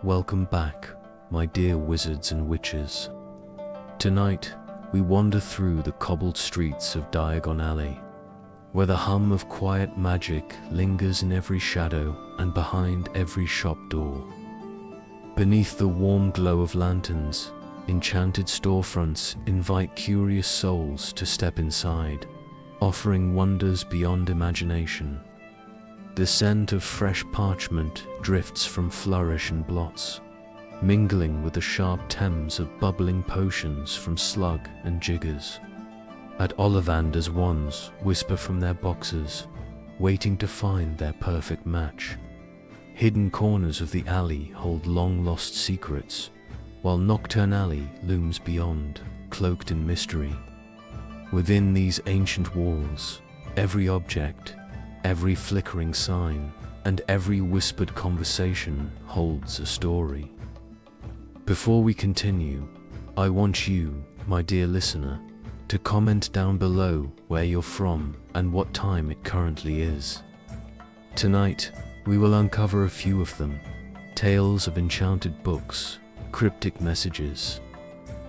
Welcome back, my dear wizards and witches. Tonight, we wander through the cobbled streets of Diagon Alley, where the hum of quiet magic lingers in every shadow and behind every shop door. Beneath the warm glow of lanterns, enchanted storefronts invite curious souls to step inside, offering wonders beyond imagination. The scent of fresh parchment drifts from flourish and blots, mingling with the sharp Thames of bubbling potions from slug and jiggers. At Ollivander's wands whisper from their boxes, waiting to find their perfect match. Hidden corners of the alley hold long-lost secrets, while Nocturne Alley looms beyond, cloaked in mystery. Within these ancient walls, every object, every flickering sign, and every whispered conversation holds a story. Before we continue, I want you, my dear listener, to comment down below where you're from and what time it currently is. Tonight, we will uncover a few of them, tales of enchanted books, cryptic messages,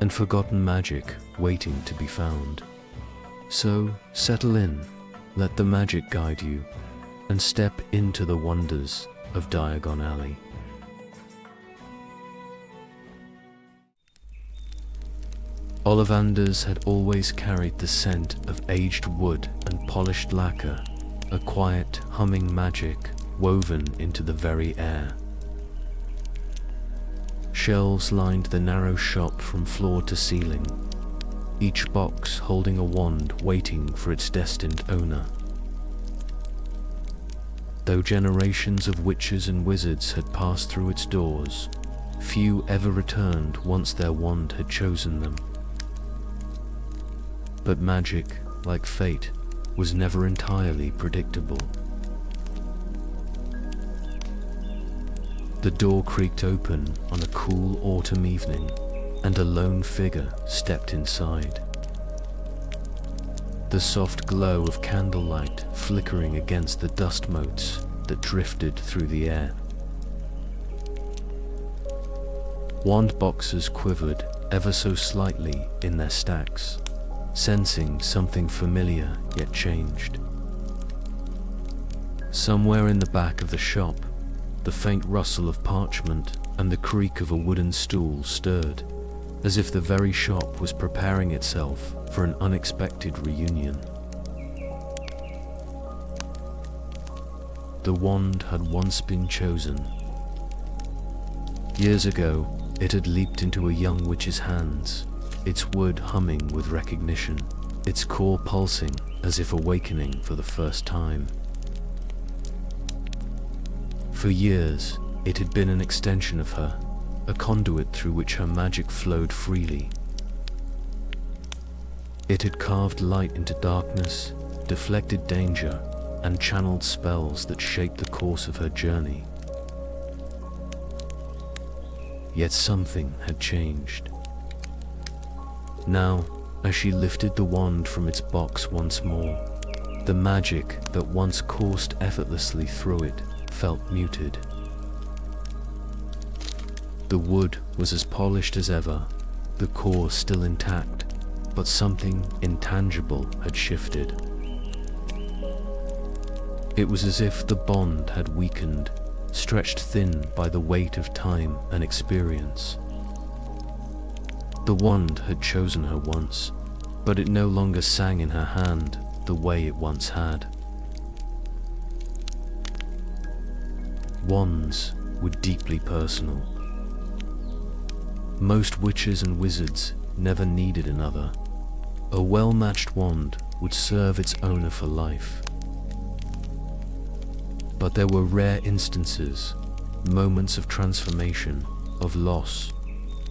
and forgotten magic waiting to be found. So, settle in, let the magic guide you, and step into the wonders of Diagon Alley. Ollivander's had always carried the scent of aged wood and polished lacquer, a quiet, humming magic woven into the very air. Shelves lined the narrow shop from floor to ceiling, each box holding a wand waiting for its destined owner. Though generations of witches and wizards had passed through its doors, few ever returned once their wand had chosen them. But magic, like fate, was never entirely predictable. The door creaked open on a cool autumn evening, and a lone figure stepped inside. The soft glow of candlelight flickering against the dust motes that drifted through the air. Wand boxes quivered ever so slightly in their stacks, sensing something familiar yet changed. Somewhere in the back of the shop, the faint rustle of parchment and the creak of a wooden stool stirred, as if the very shop was preparing itself for an unexpected reunion. The wand had once been chosen. Years ago, it had leaped into a young witch's hands, its wood humming with recognition, its core pulsing as if awakening for the first time. For years, it had been an extension of her, a conduit through which her magic flowed freely. It had carved light into darkness, deflected danger, and channeled spells that shaped the course of her journey. Yet something had changed. Now, as she lifted the wand from its box once more, the magic that once coursed effortlessly through it felt muted. The wood was as polished as ever, the core still intact, but something intangible had shifted. It was as if the bond had weakened, stretched thin by the weight of time and experience. The wand had chosen her once, but it no longer sang in her hand the way it once had. Wands were deeply personal. Most witches and wizards never needed another. A well-matched wand would serve its owner for life. But there were rare instances, moments of transformation, of loss,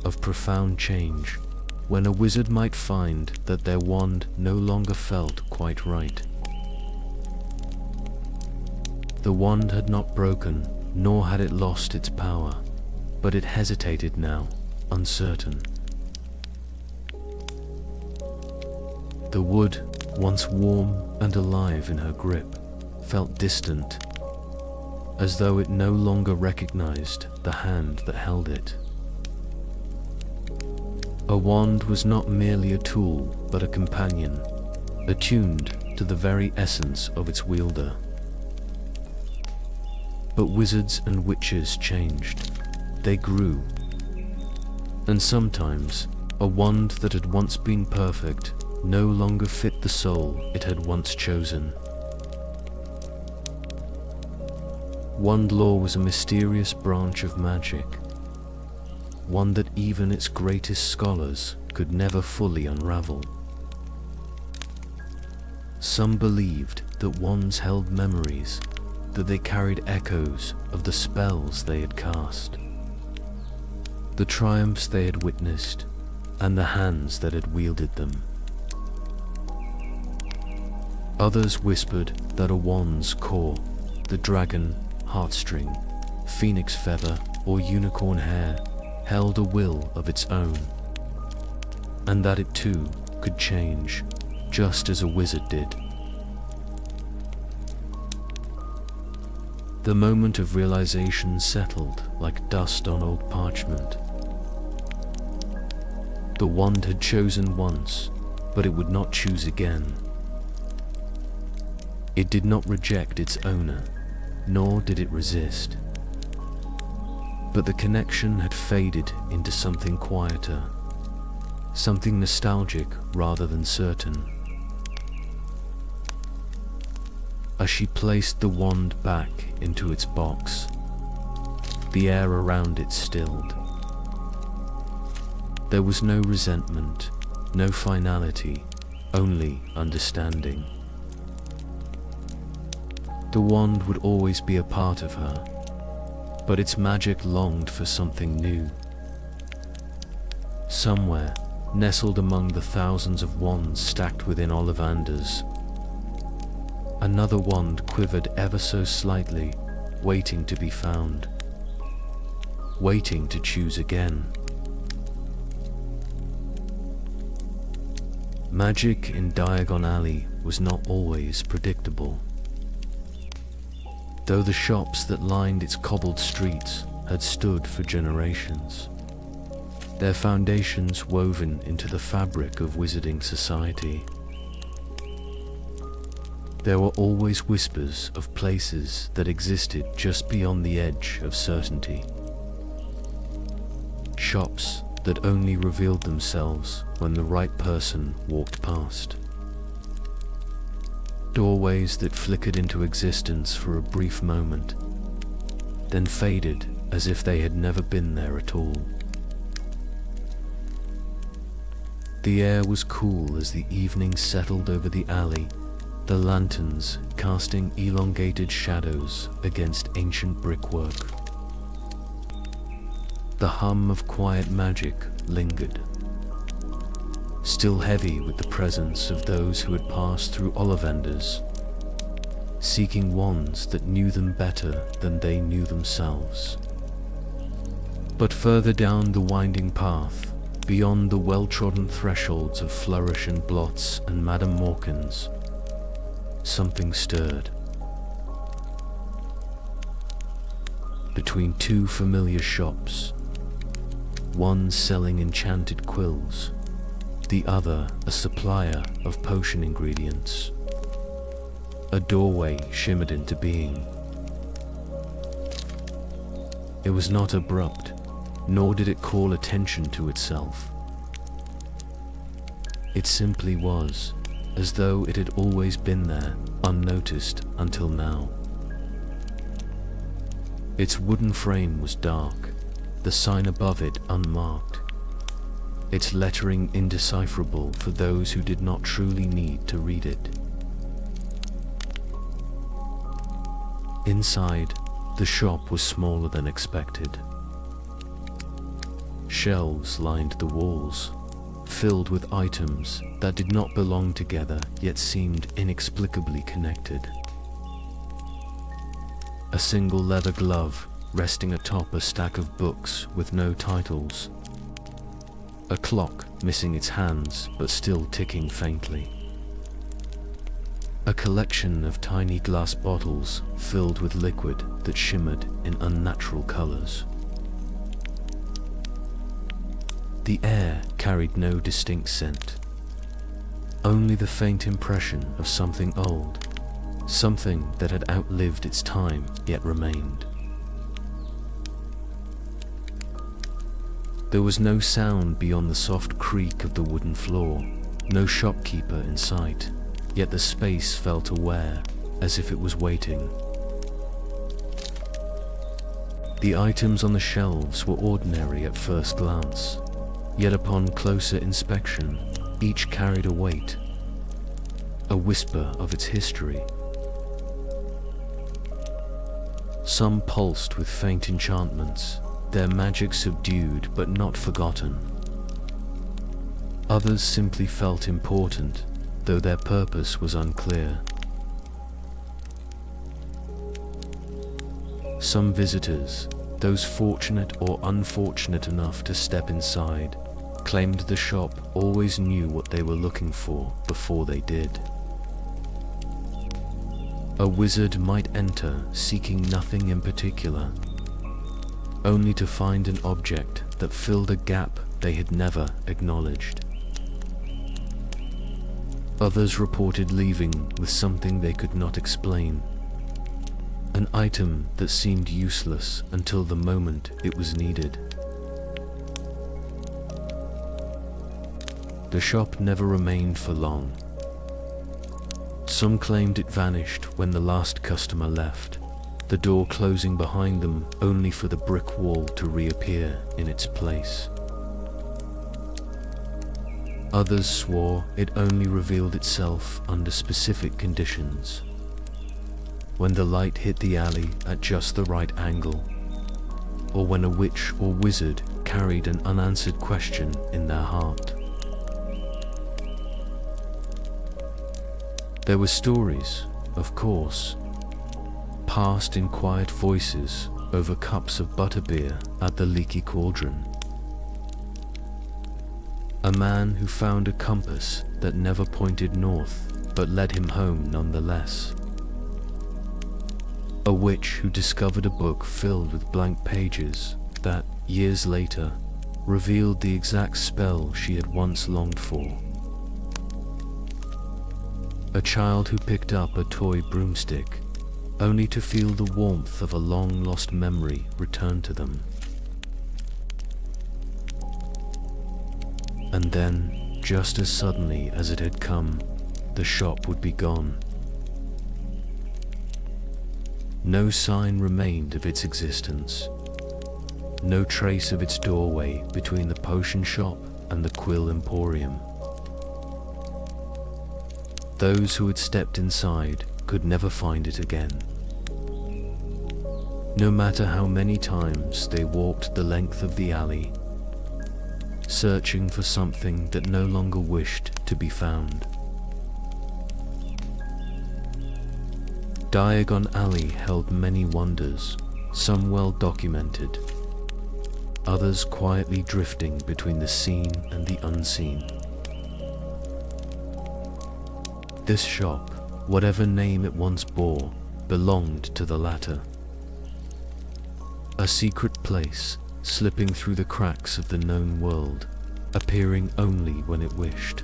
of profound change, when a wizard might find that their wand no longer felt quite right. The wand had not broken, nor had it lost its power, but it hesitated now, uncertain. The wood, once warm and alive in her grip, felt distant, as though it no longer recognized the hand that held it. A wand was not merely a tool, but a companion, attuned to the very essence of its wielder. But wizards and witches changed. They grew. And sometimes, a wand that had once been perfect no longer fit the soul it had once chosen. Wand lore was a mysterious branch of magic, one that even its greatest scholars could never fully unravel. Some believed that wands held memories, that they carried echoes of the spells they had cast, the triumphs they had witnessed, and the hands that had wielded them. Others whispered that a wand's core, the dragon, heartstring, phoenix feather, or unicorn hair, held a will of its own, and that it too could change, just as a wizard did. The moment of realization settled like dust on old parchment. The wand had chosen once, but it would not choose again. It did not reject its owner, nor did it resist. But the connection had faded into something quieter, something nostalgic rather than certain. As she placed the wand back into its box, the air around it stilled. There was no resentment, no finality, only understanding. The wand would always be a part of her, but its magic longed for something new. Somewhere, nestled among the thousands of wands stacked within Ollivander's, another wand quivered ever so slightly, waiting to be found, waiting to choose again. Magic in Diagon Alley was not always predictable. Though the shops that lined its cobbled streets had stood for generations, their foundations woven into the fabric of wizarding society. There were always whispers of places that existed just beyond the edge of certainty. Shops that only revealed themselves when the right person walked past. Doorways that flickered into existence for a brief moment, then faded as if they had never been there at all. The air was cool as the evening settled over the alley, the lanterns casting elongated shadows against ancient brickwork. The hum of quiet magic lingered, still heavy with the presence of those who had passed through Ollivander's, seeking wands that knew them better than they knew themselves. But further down the winding path, beyond the well-trodden thresholds of Flourish and Blots and Madame Morkan's, something stirred. Between two familiar shops, one selling enchanted quills, the other a supplier of potion ingredients, a doorway shimmered into being. It was not abrupt, nor did it call attention to itself. It simply was, as though it had always been there, unnoticed until now. Its wooden frame was dark, the sign above it unmarked, its lettering indecipherable for those who did not truly need to read it. Inside, the shop was smaller than expected. Shelves lined the walls, filled with items that did not belong together yet seemed inexplicably connected. A single leather glove resting atop a stack of books with no titles. A clock missing its hands but still ticking faintly. a collection of tiny glass bottles filled with liquid that shimmered in unnatural colors. The air carried no distinct scent, only the faint impression of something old, something that had outlived its time yet remained. There was no sound beyond the soft creak of the wooden floor, no shopkeeper in sight, yet the space felt aware, as if it was waiting. The items on the shelves were ordinary at first glance, yet upon closer inspection, each carried a weight, a whisper of its history. Some pulsed with faint enchantments, their magic subdued but not forgotten. Others simply felt important, though their purpose was unclear. Some visitors, those fortunate or unfortunate enough to step inside, claimed the shop always knew what they were looking for before they did. A wizard might enter seeking nothing in particular, only to find an object that filled a gap they had never acknowledged. Others reported leaving with something they could not explain, an item that seemed useless until the moment it was needed. The shop never remained for long. Some claimed it vanished when the last customer left, the door closing behind them only for the brick wall to reappear in its place. Others swore it only revealed itself under specific conditions, when the light hit the alley at just the right angle, or when a witch or wizard carried an unanswered question in their heart. There were stories, of course, passed in quiet voices over cups of butterbeer at the Leaky Cauldron. A man who found a compass that never pointed north but led him home nonetheless. A witch who discovered a book filled with blank pages that, years later, revealed the exact spell she had once longed for. A child who picked up a toy broomstick, only to feel the warmth of a long-lost memory return to them. And then, just as suddenly as it had come, the shop would be gone. No sign remained of its existence, no trace of its doorway between the potion shop and the Quill Emporium. Those who had stepped inside could never find it again. No matter how many times they walked the length of the alley, searching for something that no longer wished to be found. Diagon Alley held many wonders, some well documented, others quietly drifting between the seen and the unseen. This shop, whatever name it once bore, belonged to the latter. A secret place, slipping through the cracks of the known world, appearing only when it wished,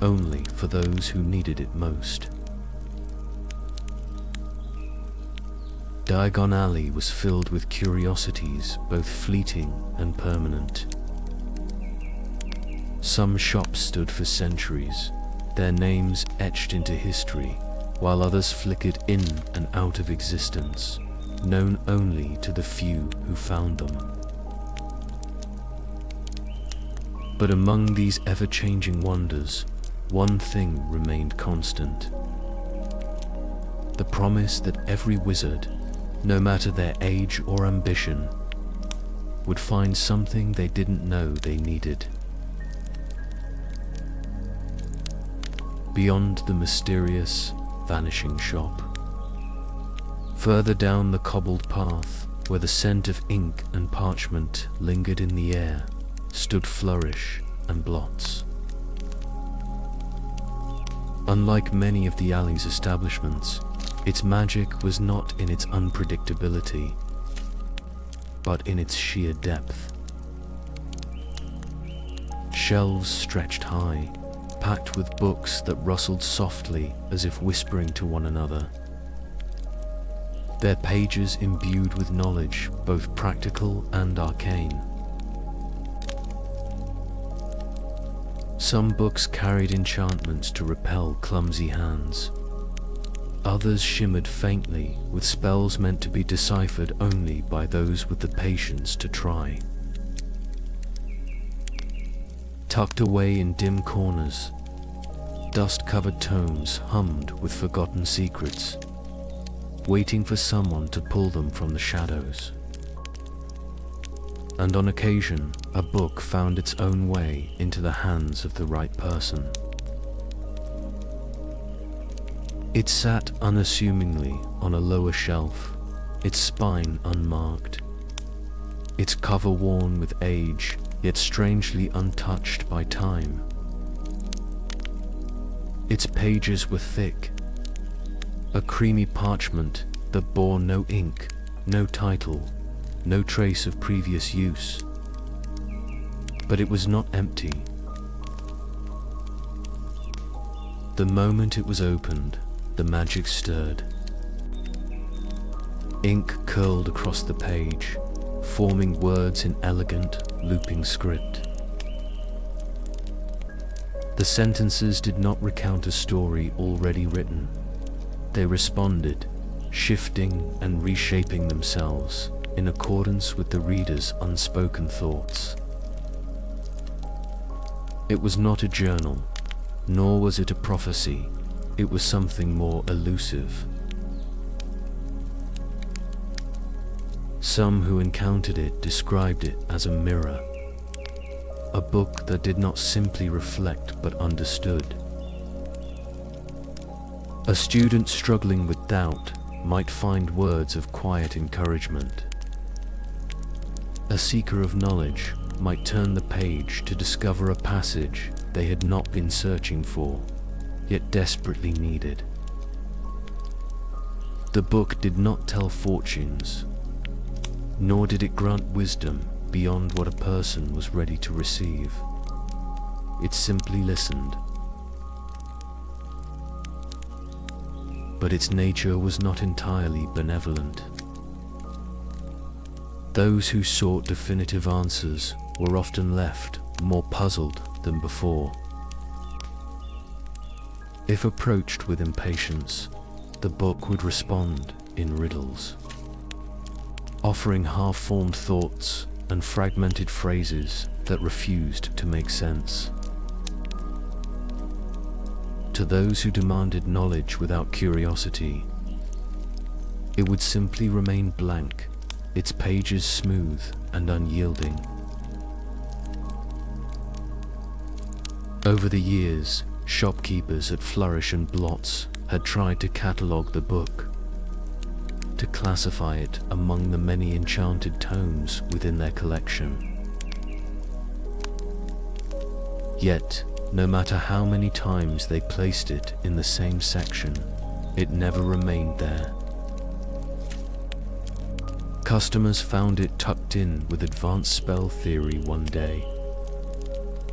only for those who needed it most. Diagon Alley was filled with curiosities, both fleeting and permanent. Some shops stood for centuries, their names etched into history, while others flickered in and out of existence, known only to the few who found them. But among these ever-changing wonders, one thing remained constant. The promise that every wizard, no matter their age or ambition, would find something they didn't know they needed. Beyond the mysterious, vanishing shop. Further down the cobbled path, where the scent of ink and parchment lingered in the air, stood Flourish and Blots. Unlike many of the alley's establishments, its magic was not in its unpredictability, but in its sheer depth. Shelves stretched high, packed with books that rustled softly as if whispering to one another. Their pages imbued with knowledge, both practical and arcane. Some books carried enchantments to repel clumsy hands. Others shimmered faintly with spells meant to be deciphered only by those with the patience to try. Tucked away in dim corners, dust-covered tomes hummed with forgotten secrets, waiting for someone to pull them from the shadows. And on occasion, a book found its own way into the hands of the right person. It sat unassumingly on a lower shelf, its spine unmarked, its cover worn with age, yet strangely untouched by time. Its pages were thick, a creamy parchment that bore no ink, no title, no trace of previous use. But it was not empty. The moment it was opened, the magic stirred. Ink curled across the page, forming words in elegant, looping script. The sentences did not recount a story already written. They responded, shifting and reshaping themselves in accordance with the reader's unspoken thoughts. It was not a journal, nor was it a prophecy. It was something more elusive. Some who encountered it described it as a mirror, a book that did not simply reflect but understood. A student struggling with doubt might find words of quiet encouragement. A seeker of knowledge might turn the page to discover a passage they had not been searching for, yet desperately needed. The book did not tell fortunes, nor did it grant wisdom beyond what a person was ready to receive. It simply listened. But its nature was not entirely benevolent. Those who sought definitive answers were often left more puzzled than before. If approached with impatience, the book would respond in riddles, offering half-formed thoughts and fragmented phrases that refused to make sense. To those who demanded knowledge without curiosity, it would simply remain blank, its pages smooth and unyielding. Over the years, shopkeepers at Flourish and Blots had tried to catalogue the book, to classify it among the many enchanted tomes within their collection. Yet, no matter how many times they placed it in the same section, it never remained there. Customers found it tucked in with advanced spell theory one day,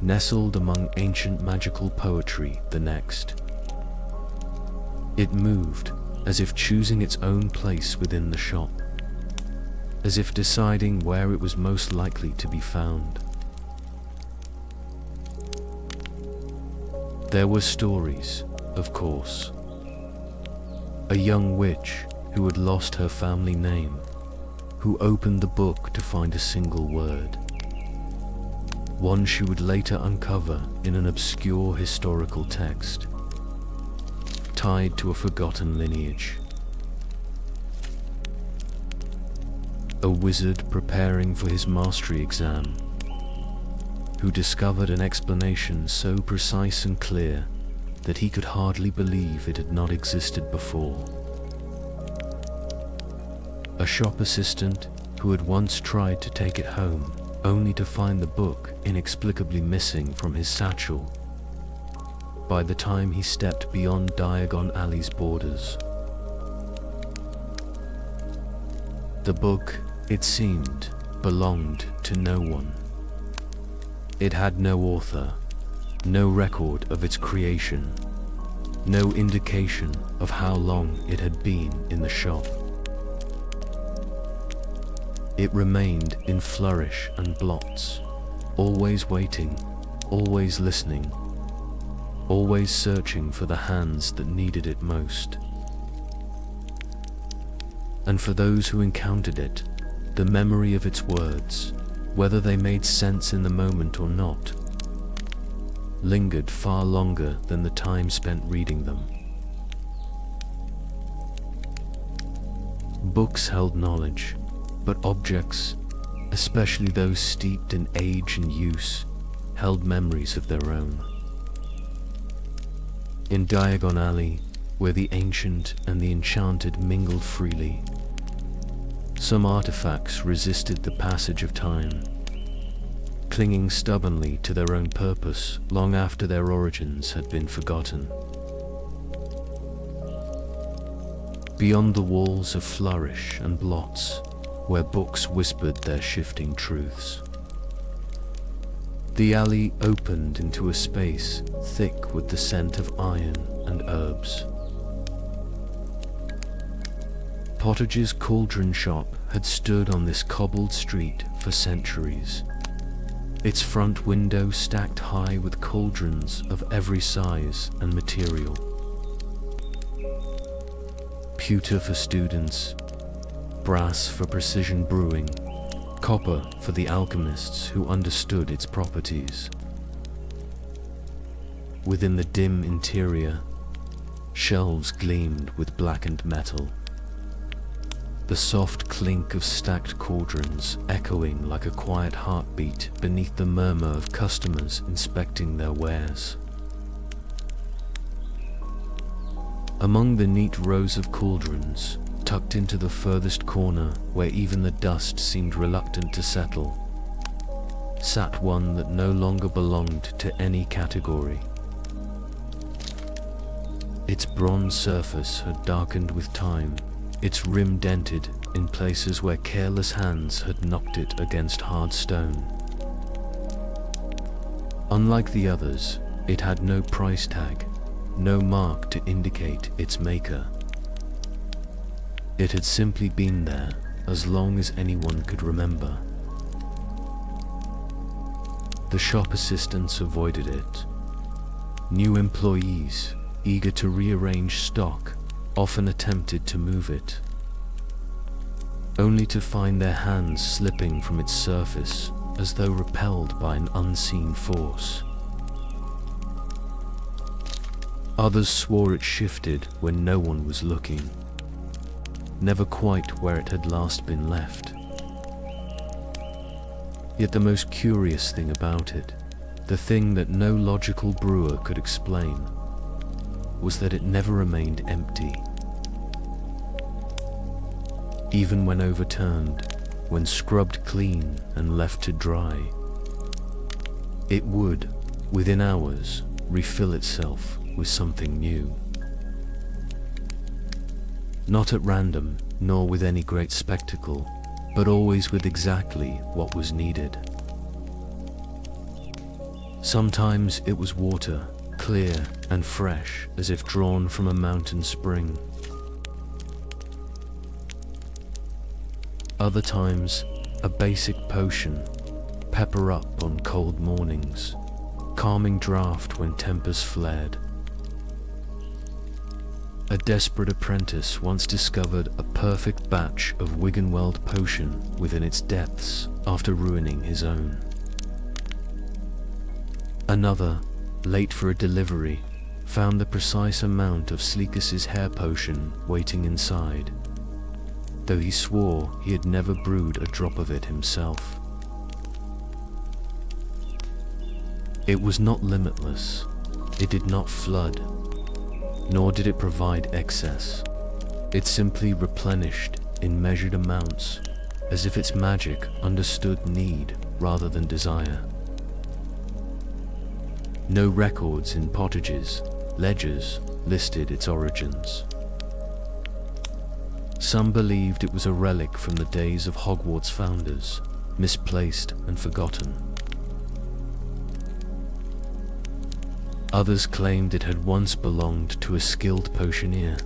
nestled among ancient magical poetry the next. It moved, as if choosing its own place within the shop, as if deciding where it was most likely to be found. There were stories, of course. A young witch who had lost her family name, who opened the book to find a single word. One she would later uncover in an obscure historical text, tied to a forgotten lineage. A wizard preparing for his mastery exam, who discovered an explanation so precise and clear that he could hardly believe it had not existed before. A shop assistant who had once tried to take it home, only to find the book inexplicably missing from his satchel. by the time he stepped beyond Diagon Alley's borders. The book, it seemed, belonged to no one. It had no author, no record of its creation, no indication of how long it had been in the shop. It remained in flourish and blots, always waiting, always listening, always searching for the hands that needed it most. And for those who encountered it, the memory of its words, whether they made sense in the moment or not, lingered far longer than the time spent reading them. Books held knowledge, but objects, especially those steeped in age and use, held memories of their own. In Diagon Alley, where the ancient and the enchanted mingled freely, some artifacts resisted the passage of time, clinging stubbornly to their own purpose long after their origins had been forgotten. Beyond the walls of flourish and blots, where books whispered their shifting truths, the alley opened into a space thick with the scent of iron and herbs. Pottage's cauldron shop had stood on this cobbled street for centuries, its front window stacked high with cauldrons of every size and material. Pewter for students, brass for precision brewing, copper for the alchemists who understood its properties. Within the dim interior, shelves gleamed with blackened metal, the soft clink of stacked cauldrons echoing like a quiet heartbeat beneath the murmur of customers inspecting their wares. Among the neat rows of cauldrons, tucked into the furthest corner where even the dust seemed reluctant to settle, sat one that no longer belonged to any category. Its bronze surface had darkened with time, its rim dented in places where careless hands had knocked it against hard stone. Unlike the others, it had no price tag, no mark to indicate its maker. It had simply been there as long as anyone could remember. The shop assistants avoided it. New employees, eager to rearrange stock, often attempted to move it, only to find their hands slipping from its surface as though repelled by an unseen force. Others swore it shifted when no one was looking, never quite where it had last been left. Yet the most curious thing about it, the thing that no logical brewer could explain, was that it never remained empty. Even when overturned, when scrubbed clean and left to dry, it would, within hours, refill itself with something new. Not at random, nor with any great spectacle, but always with exactly what was needed. Sometimes it was water, clear and fresh as if drawn from a mountain spring. Other times, a basic potion, pepper up on cold mornings, calming draught when tempers flared. A desperate apprentice once discovered a perfect batch of Wiggenweld potion within its depths after ruining his own. Another, late for a delivery, found the precise amount of Sleekus's hair potion waiting inside, though he swore he had never brewed a drop of it himself. It was not limitless, it did not flood, nor did it provide excess. It simply replenished in measured amounts, as if its magic understood need rather than desire. No records in pottages, ledgers listed its origins. Some believed it was a relic from the days of Hogwarts founders, misplaced and forgotten. Others claimed it had once belonged to a skilled potioneer,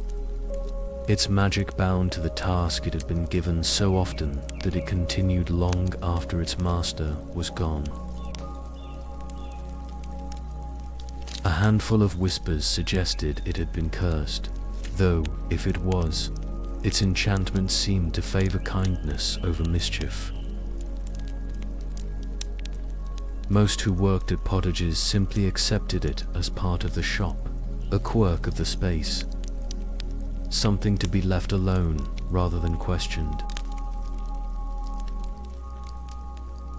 its magic bound to the task it had been given so often that it continued long after its master was gone. A handful of whispers suggested it had been cursed, though, if it was, its enchantment seemed to favor kindness over mischief. Most who worked at Pottages simply accepted it as part of the shop, a quirk of the space, something to be left alone rather than questioned.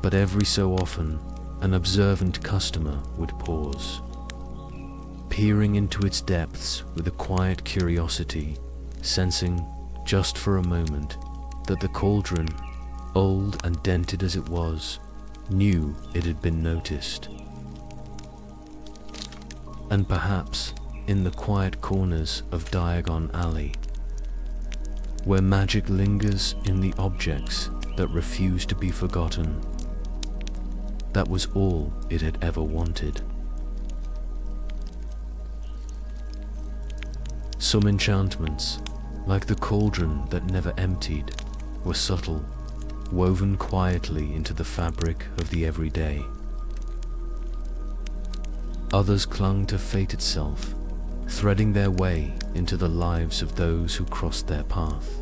But every so often, an observant customer would pause, peering into its depths with a quiet curiosity, sensing, just for a moment, that the cauldron, old and dented as it was, knew it had been noticed. And perhaps, in the quiet corners of Diagon Alley, where magic lingers in the objects that refuse to be forgotten, that was all it had ever wanted. Some enchantments, like the cauldron that never emptied, were subtle, woven quietly into the fabric of the everyday. Others clung to fate itself, threading their way into the lives of those who crossed their path,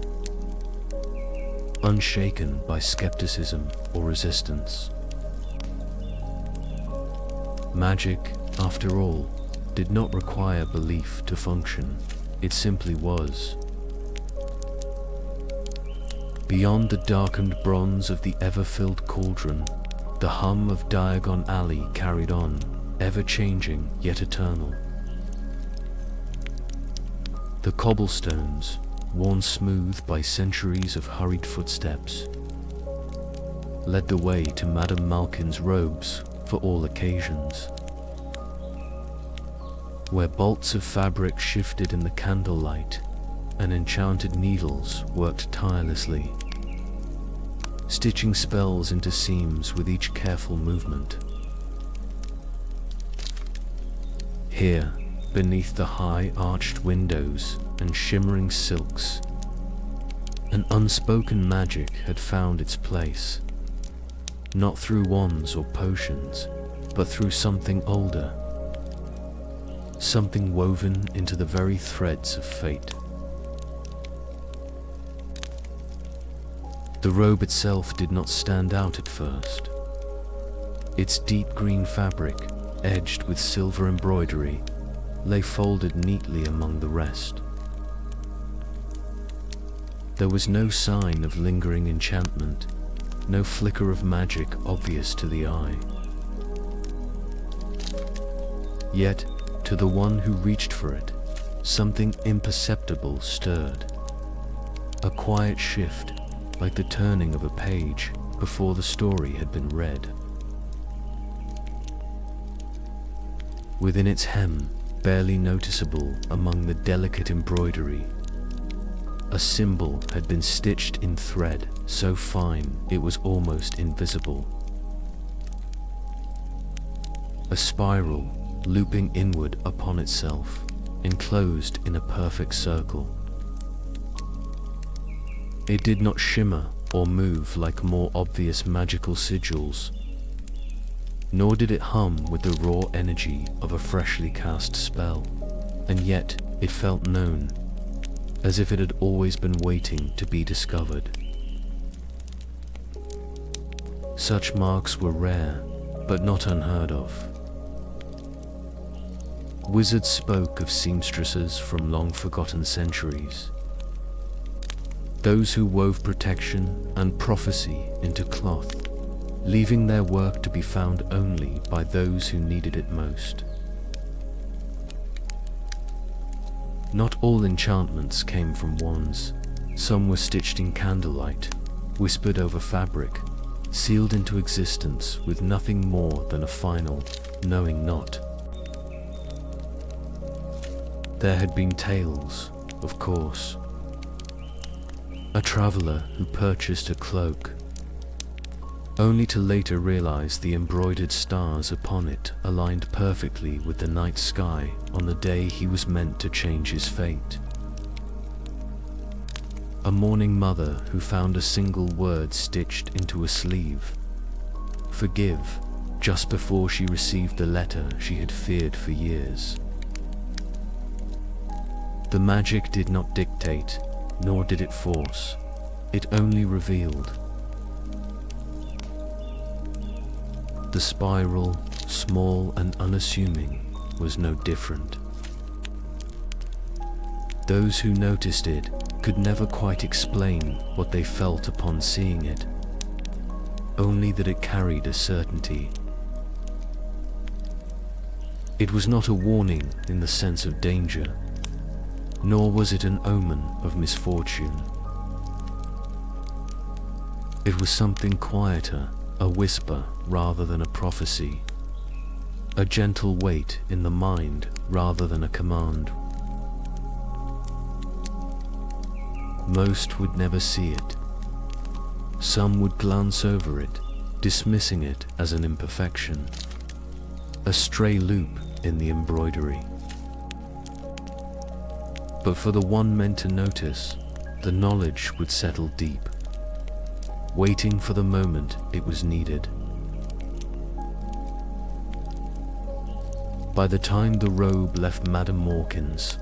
unshaken by skepticism or resistance. Magic, after all, did not require belief to function. It simply was. Beyond the darkened bronze of the ever-filled cauldron, the hum of Diagon Alley carried on, ever-changing yet eternal. The cobblestones, worn smooth by centuries of hurried footsteps, led the way to Madame Malkin's robes for all occasions, where bolts of fabric shifted in the candlelight and enchanted needles worked tirelessly, stitching spells into seams with each careful movement. Here, beneath the high arched windows and shimmering silks, an unspoken magic had found its place, not through wands or potions, but through something older, something woven into the very threads of fate. The robe itself did not stand out at first. Its deep green fabric, edged with silver embroidery, lay folded neatly among the rest. There was no sign of lingering enchantment, no flicker of magic obvious to the eye. Yet, to the one who reached for it, something imperceptible stirred. A quiet shift, like the turning of a page before the story had been read. Within its hem, barely noticeable among the delicate embroidery, a symbol had been stitched in thread so fine it was almost invisible. A spiral looping inward upon itself, enclosed in a perfect circle. It did not shimmer or move like more obvious magical sigils, nor did it hum with the raw energy of a freshly cast spell, and yet it felt known, as if it had always been waiting to be discovered. Such marks were rare, but not unheard of. Wizards spoke of seamstresses from long-forgotten centuries, those who wove protection and prophecy into cloth, leaving their work to be found only by those who needed it most. Not all enchantments came from wands. Some were stitched in candlelight, whispered over fabric, sealed into existence with nothing more than a final, knowing knot. There had been tales, of course. A traveler who purchased a cloak, only to later realize the embroidered stars upon it aligned perfectly with the night sky on the day he was meant to change his fate. A mourning mother who found a single word stitched into a sleeve, "Forgive," just before she received the letter she had feared for years. The magic did not dictate, nor did it force. It only revealed. The spiral, small and unassuming, was no different. Those who noticed it could never quite explain what they felt upon seeing it, only that it carried a certainty. It was not a warning in the sense of danger, nor was it an omen of misfortune. It was something quieter, a whisper rather than a prophecy, a gentle weight in the mind rather than a command. Most would never see it. Some would glance over it, dismissing it as an imperfection, a stray loop in the embroidery. But for the one meant to notice, the knowledge would settle deep, waiting for the moment it was needed. By the time the robe left Madame Morkin's,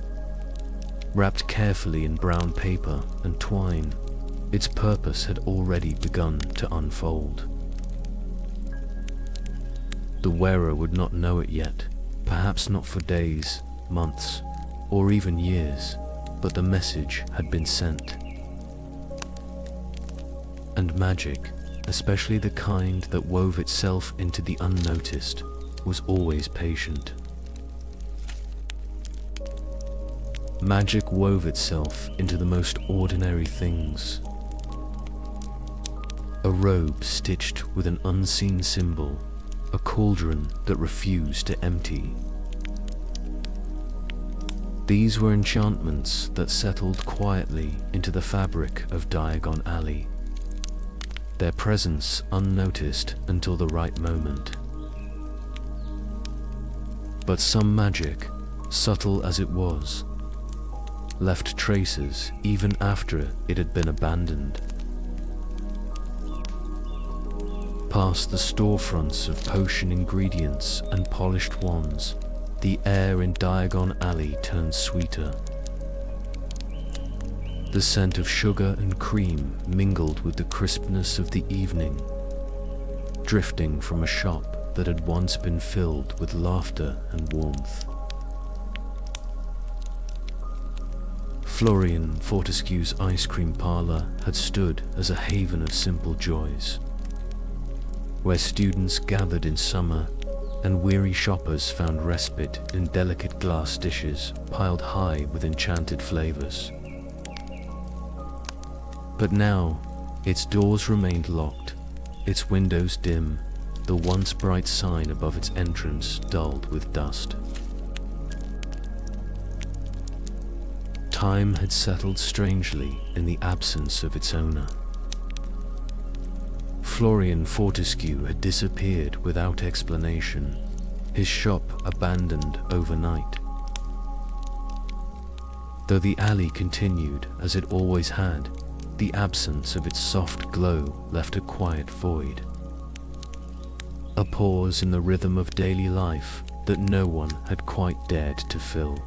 wrapped carefully in brown paper and twine, its purpose had already begun to unfold. The wearer would not know it yet, perhaps not for days, months, or even years, but the message had been sent. And magic, especially the kind that wove itself into the unnoticed, was always patient. Magic wove itself into the most ordinary things. A robe stitched with an unseen symbol, a cauldron that refused to empty. These were enchantments that settled quietly into the fabric of Diagon Alley, their presence unnoticed until the right moment. But some magic, subtle as it was, left traces even after it had been abandoned. Past the storefronts of potion ingredients and polished wands, the air in Diagon Alley turned sweeter. The scent of sugar and cream mingled with the crispness of the evening, drifting from a shop that had once been filled with laughter and warmth. Florian Fortescue's ice cream parlor had stood as a haven of simple joys, where students gathered in summer and weary shoppers found respite in delicate glass dishes piled high with enchanted flavors. But now, its doors remained locked, its windows dim, the once bright sign above its entrance dulled with dust. Time had settled strangely in the absence of its owner. Florian Fortescue had disappeared without explanation, his shop abandoned overnight. Though the alley continued as it always had, the absence of its soft glow left a quiet void, a pause in the rhythm of daily life that no one had quite dared to fill.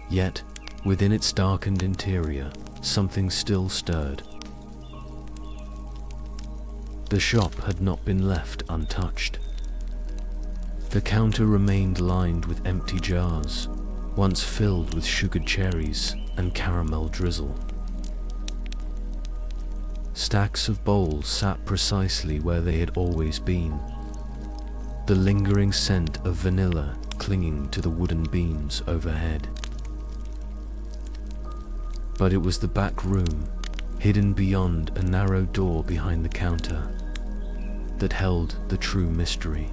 Yet, within its darkened interior, something still stirred. The shop had not been left untouched. The counter remained lined with empty jars, once filled with sugared cherries and caramel drizzle. Stacks of bowls sat precisely where they had always been, the lingering scent of vanilla clinging to the wooden beams overhead. But it was the back room, hidden beyond a narrow door behind the counter, that held the true mystery.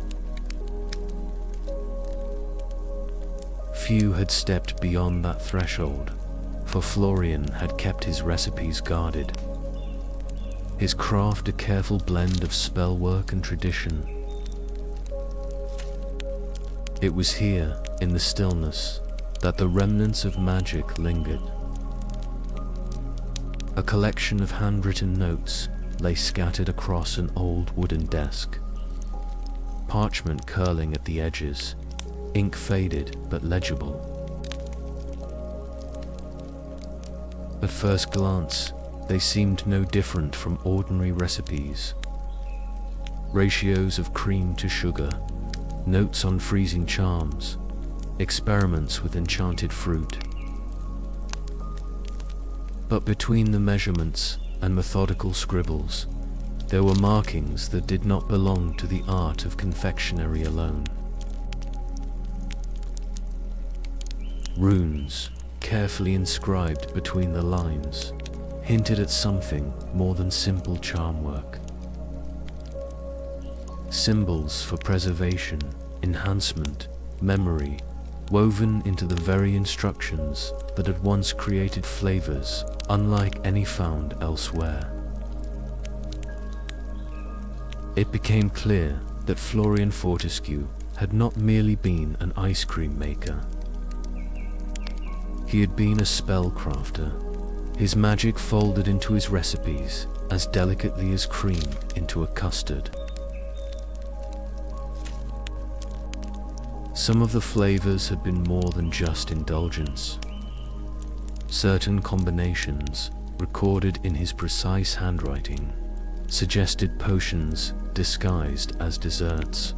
Few had stepped beyond that threshold, for Florian had kept his recipes guarded. His craft a careful blend of spellwork and tradition. It was here, in the stillness, that the remnants of magic lingered. A collection of handwritten notes lay scattered across an old wooden desk. Parchment curling at the edges, ink faded but legible. At first glance, they seemed no different from ordinary recipes. Ratios of cream to sugar, notes on freezing charms, experiments with enchanted fruit. But between the measurements and methodical scribbles, there were markings that did not belong to the art of confectionery alone. Runes, carefully inscribed between the lines, hinted at something more than simple charm work. Symbols for preservation, enhancement, memory, woven into the very instructions that had once created flavors unlike any found elsewhere. It became clear that Florian Fortescue had not merely been an ice cream maker. He had been a spellcrafter, his magic folded into his recipes as delicately as cream into a custard. Some of the flavors had been more than just indulgence. Certain combinations, recorded in his precise handwriting, suggested potions disguised as desserts.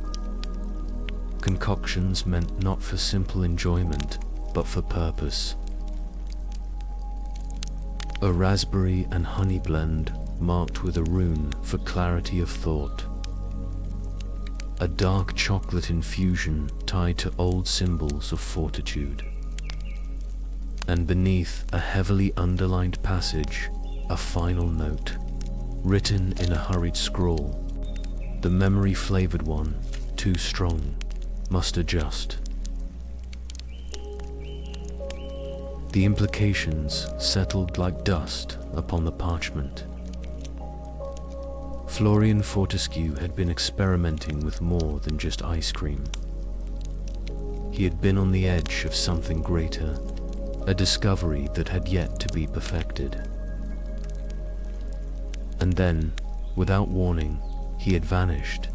Concoctions meant not for simple enjoyment, but for purpose. A raspberry and honey blend marked with a rune for clarity of thought. A dark chocolate infusion tied to old symbols of fortitude. And beneath a heavily underlined passage, a final note, written in a hurried scrawl. The memory-flavored one, too strong, must adjust. The implications settled like dust upon the parchment. Florian Fortescue had been experimenting with more than just ice cream. He had been on the edge of something greater, a discovery that had yet to be perfected. And then, without warning, he had vanished,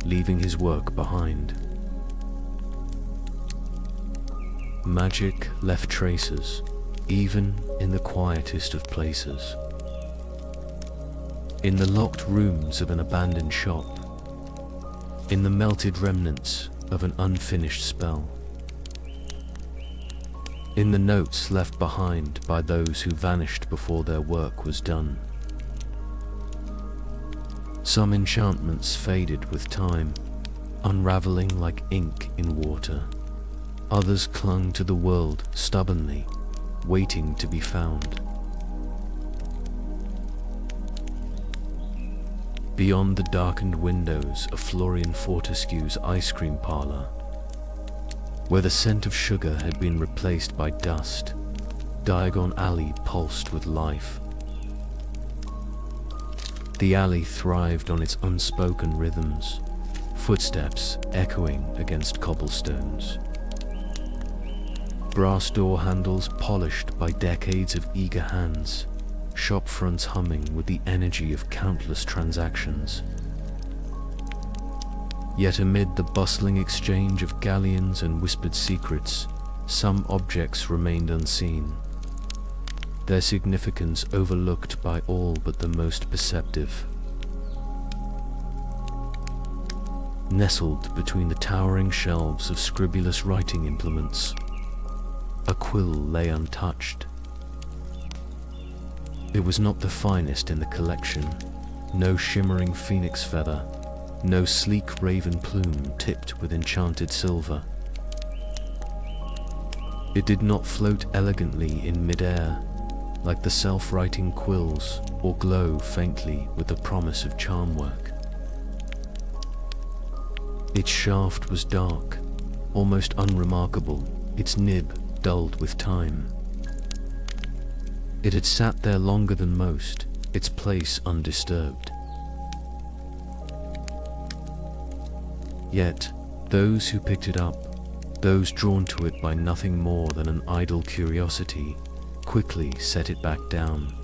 leaving his work behind. Magic left traces, even in the quietest of places. In the locked rooms of an abandoned shop, in the melted remnants of an unfinished spell, in the notes left behind by those who vanished before their work was done. Some enchantments faded with time, unraveling like ink in water. Others clung to the world stubbornly, waiting to be found. Beyond the darkened windows of Florian Fortescue's ice cream parlor, where the scent of sugar had been replaced by dust, Diagon Alley pulsed with life. The alley thrived on its unspoken rhythms, footsteps echoing against cobblestones. Brass door handles polished by decades of eager hands, shop fronts humming with the energy of countless transactions. Yet amid the bustling exchange of galleons and whispered secrets, some objects remained unseen, their significance overlooked by all but the most perceptive. Nestled between the towering shelves of scribulous writing implements, a quill lay untouched. It was not the finest in the collection, no shimmering phoenix feather, no sleek raven plume tipped with enchanted silver. It did not float elegantly in mid-air, like the self-writing quills, or glow faintly with the promise of charm work. Its shaft was dark, almost unremarkable, its nib dulled with time. It had sat there longer than most, its place undisturbed. Yet, those who picked it up, those drawn to it by nothing more than an idle curiosity, quickly set it back down.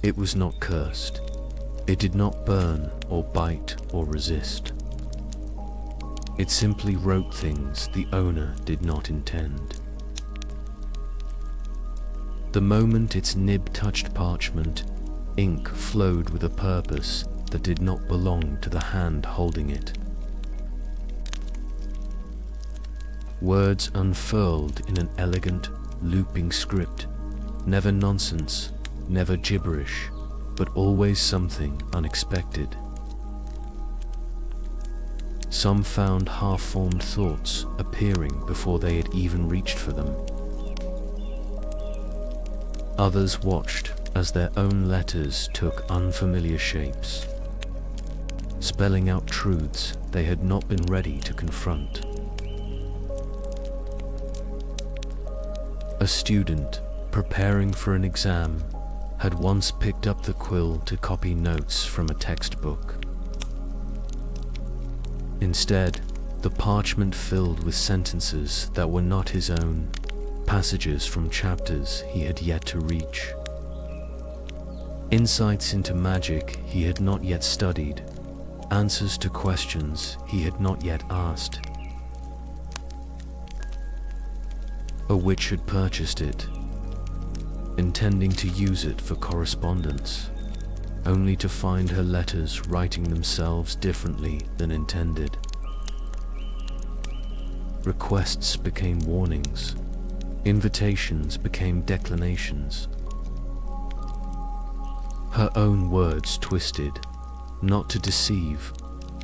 It was not cursed. It did not burn or bite or resist. It simply wrote things the owner did not intend. The moment its nib touched parchment, ink flowed with a purpose that did not belong to the hand holding it. Words unfurled in an elegant, looping script, never nonsense, never gibberish, but always something unexpected. Some found half-formed thoughts appearing before they had even reached for them. Others watched as their own letters took unfamiliar shapes, spelling out truths they had not been ready to confront. A student preparing for an exam had once picked up the quill to copy notes from a textbook. Instead, the parchment filled with sentences that were not his own, passages from chapters he had yet to reach. Insights into magic he had not yet studied, answers to questions he had not yet asked. A witch had purchased it, intending to use it for correspondence, only to find her letters writing themselves differently than intended. Requests became warnings, invitations became declinations. Her own words twisted, not to deceive,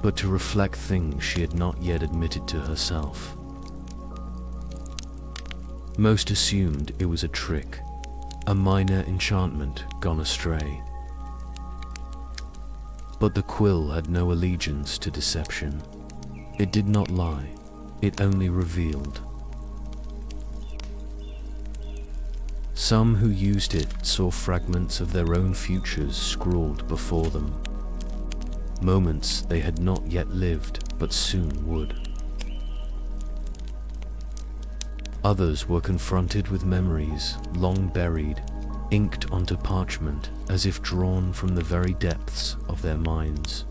but to reflect things she had not yet admitted to herself. Most assumed it was a trick, a minor enchantment gone astray. But the quill had no allegiance to deception. It did not lie, it only revealed. Some who used it saw fragments of their own futures scrawled before them, moments they had not yet lived but soon would. Others were confronted with memories long buried, inked onto parchment as if drawn from the very depths of their minds.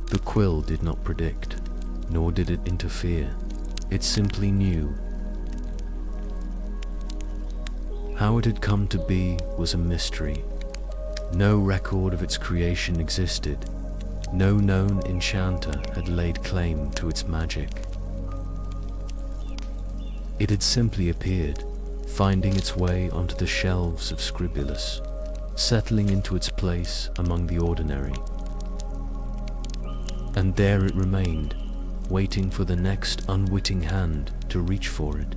The quill did not predict, nor did it interfere. It simply knew. How it had come to be was a mystery. No record of its creation existed. No known enchanter had laid claim to its magic. It had simply appeared, finding its way onto the shelves of Scribulus, settling into its place among the ordinary. And there it remained, waiting for the next unwitting hand to reach for it.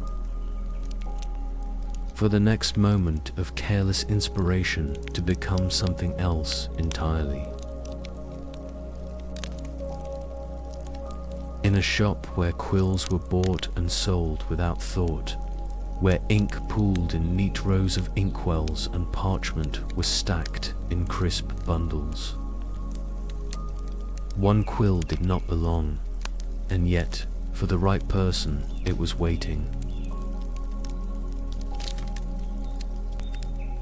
For the next moment of careless inspiration to become something else entirely. In a shop where quills were bought and sold without thought, where ink pooled in neat rows of inkwells and parchment was stacked in crisp bundles. One quill did not belong, and yet, for the right person, it was waiting.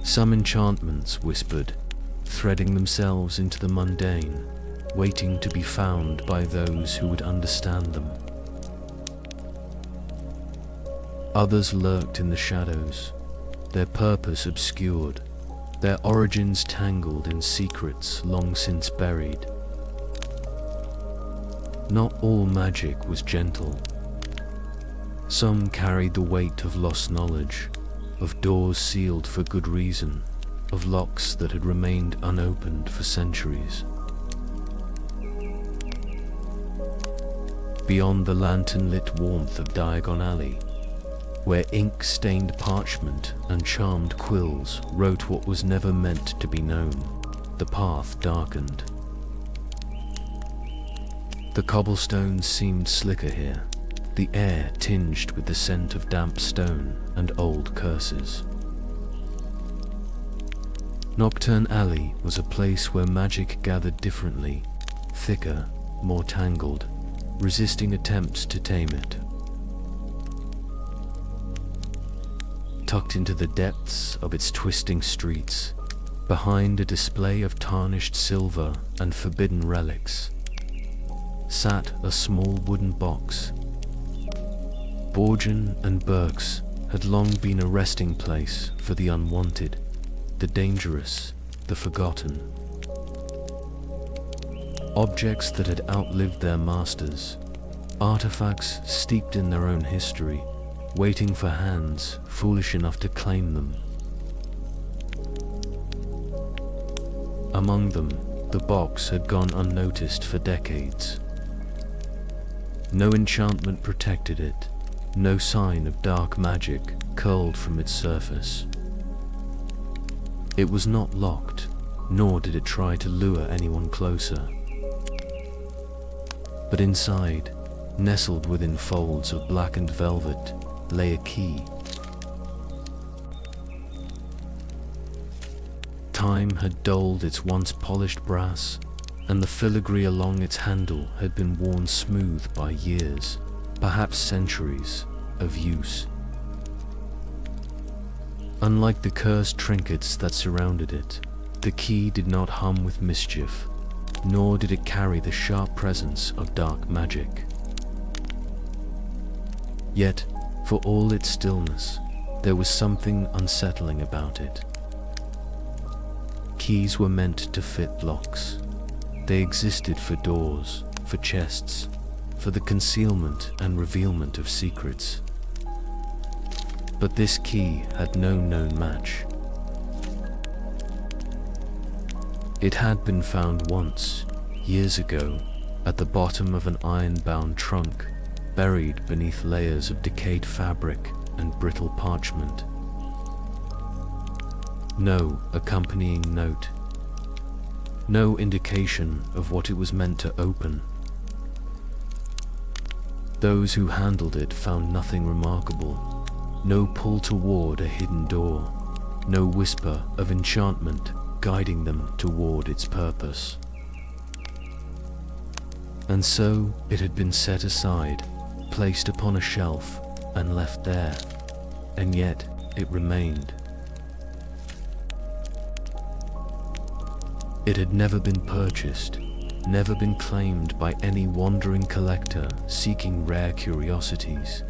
Some enchantments whispered, threading themselves into the mundane, waiting to be found by those who would understand them. Others lurked in the shadows, their purpose obscured, their origins tangled in secrets long since buried. Not all magic was gentle. Some carried the weight of lost knowledge, of doors sealed for good reason, of locks that had remained unopened for centuries. Beyond the lantern-lit warmth of Diagon Alley, where ink-stained parchment and charmed quills wrote what was never meant to be known, the path darkened. The cobblestones seemed slicker here, the air tinged with the scent of damp stone and old curses. Nocturne Alley was a place where magic gathered differently, thicker, more tangled, resisting attempts to tame it. Tucked into the depths of its twisting streets, behind a display of tarnished silver and forbidden relics, sat a small wooden box. Borgen and Burke's had long been a resting place for the unwanted, the dangerous, the forgotten. Objects that had outlived their masters, artifacts steeped in their own history, waiting for hands foolish enough to claim them. Among them, the box had gone unnoticed for decades. No enchantment protected it, no sign of dark magic curled from its surface. It was not locked, nor did it try to lure anyone closer. But inside, nestled within folds of blackened velvet, lay a key. Time had dulled its once polished brass, and the filigree along its handle had been worn smooth by years, perhaps centuries, of use. Unlike the cursed trinkets that surrounded it, the key did not hum with mischief, nor did it carry the sharp presence of dark magic. Yet, for all its stillness, there was something unsettling about it. Keys were meant to fit locks. They existed for doors, for chests, for the concealment and revealment of secrets. But this key had no known match. It had been found once, years ago, at the bottom of an iron-bound trunk, buried beneath layers of decayed fabric and brittle parchment. No accompanying note. No indication of what it was meant to open. Those who handled it found nothing remarkable. No pull toward a hidden door. No whisper of enchantment guiding them toward its purpose. And so it had been set aside, placed upon a shelf, and left there. And yet it remained. It had never been purchased, never been claimed by any wandering collector seeking rare curiosities.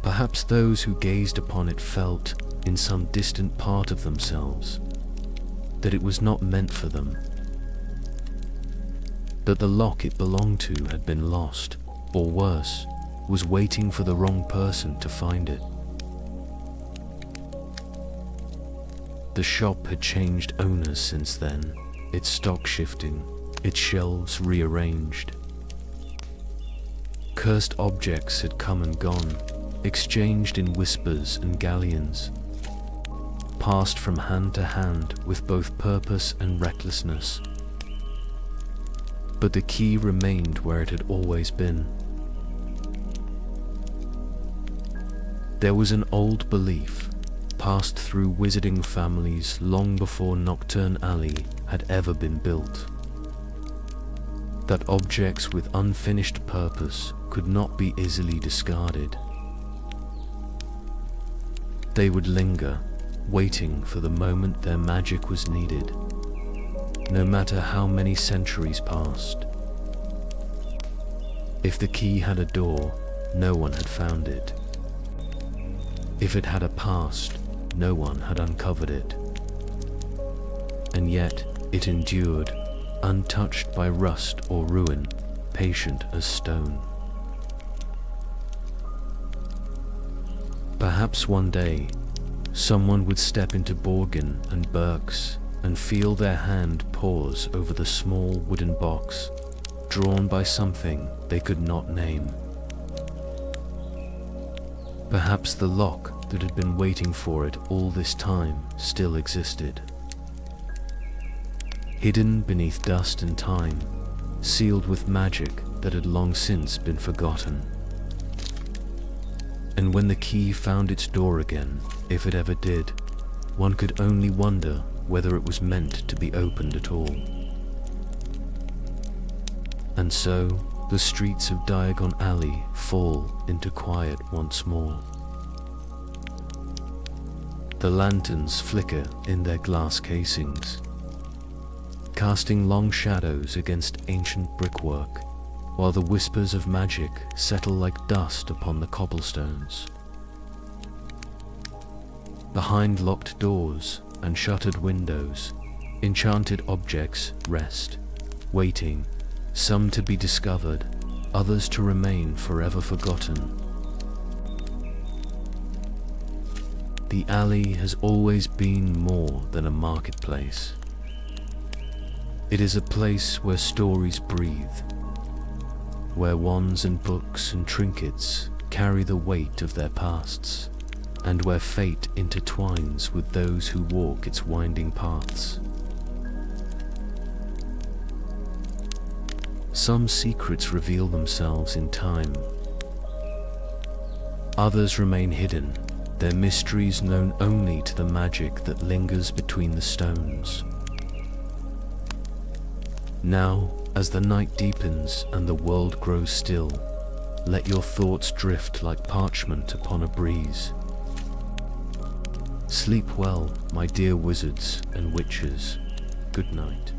Perhaps those who gazed upon it felt, in some distant part of themselves, that it was not meant for them, that the lock it belonged to had been lost, or worse, was waiting for the wrong person to find it. The shop had changed owners since then, its stock shifting, its shelves rearranged. Cursed objects had come and gone, exchanged in whispers and galleons, passed from hand to hand with both purpose and recklessness. But the key remained where it had always been. There was an old belief, passed through wizarding families long before Nocturne Alley had ever been built, that objects with unfinished purpose could not be easily discarded. They would linger, waiting for the moment their magic was needed, no matter how many centuries passed. If the key had a door, no one had found it. If it had a past, no one had uncovered it. And yet it endured, untouched by rust or ruin, patient as stone. Perhaps one day, someone would step into Borgen and Burke's and feel their hand pause over the small wooden box, drawn by something they could not name. Perhaps the lock that had been waiting for it all this time still existed. Hidden beneath dust and time, sealed with magic that had long since been forgotten. And when the key found its door again, if it ever did, one could only wonder whether it was meant to be opened at all. And so, the streets of Diagon Alley fall into quiet once more. The lanterns flicker in their glass casings, casting long shadows against ancient brickwork, while the whispers of magic settle like dust upon the cobblestones. Behind locked doors and shuttered windows, enchanted objects rest, waiting, some to be discovered, others to remain forever forgotten. The alley has always been more than a marketplace. It is a place where stories breathe, where wands and books and trinkets carry the weight of their pasts, and where fate intertwines with those who walk its winding paths. Some secrets reveal themselves in time. Others remain hidden, their mysteries known only to the magic that lingers between the stones. Now, as the night deepens and the world grows still, let your thoughts drift like parchment upon a breeze. Sleep well, my dear wizards and witches. Good night.